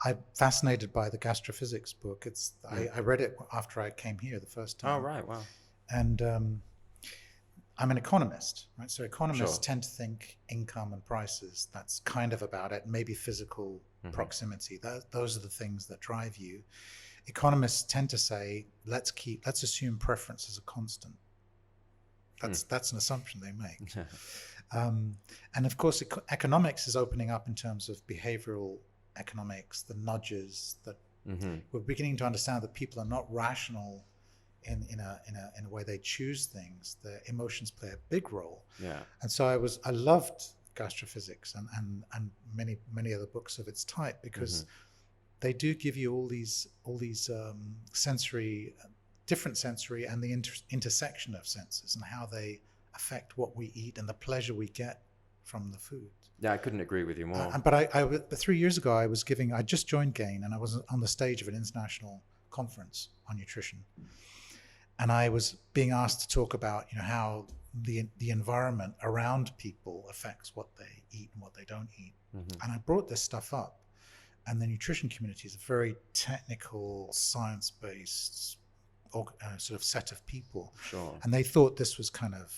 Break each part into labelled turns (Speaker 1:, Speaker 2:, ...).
Speaker 1: I'm fascinated by the gastrophysics book. I read it after I came here the first time.
Speaker 2: Oh, right. Wow.
Speaker 1: And I'm an economist, right? So economists
Speaker 2: Sure.
Speaker 1: tend to think income and prices. That's kind of about it. Maybe physical proximity. Those are the things that drive you. Economists tend to say, let's assume preference is a constant. That's an assumption they make. And of course, economics is opening up in terms of behavioral economics, the nudges that we're beginning to understand that people are not rational in a way they choose things. Their emotions play a big role.
Speaker 2: Yeah.
Speaker 1: And so I loved gastrophysics and many other books of its type, because they do give you all these different sensory and the intersection of senses and how they affect what we eat and the pleasure we get from the food.
Speaker 2: Yeah, I couldn't agree with you more.
Speaker 1: But 3 years ago, I just joined GAIN, and I was on the stage of an international conference on nutrition. And I was being asked to talk about, how the environment around people affects what they eat and what they don't eat. And I brought this stuff up. And the nutrition community is a very technical, science-based sort of set of people.
Speaker 2: Sure.
Speaker 1: And they thought this was kind of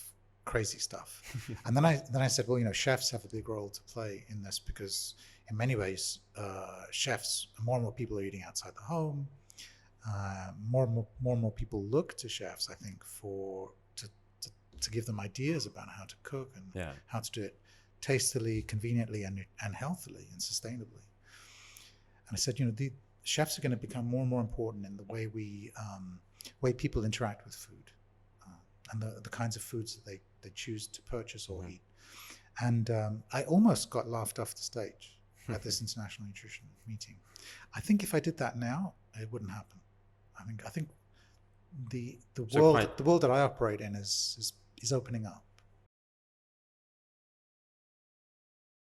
Speaker 1: crazy stuff. And then I said, well, chefs have a big role to play in this, because in many ways, chefs, more and more people are eating outside the home. More and more people look to chefs, I think, to give them ideas about how to cook and how to do it tastily, conveniently, and healthily and sustainably. And I said, the chefs are going to become more and more important in the way people interact with food, and the kinds of foods that they choose to purchase or eat. And I almost got laughed off the stage at this international nutrition meeting. I think if I did that now, it wouldn't happen. I think the world that I operate in is opening up.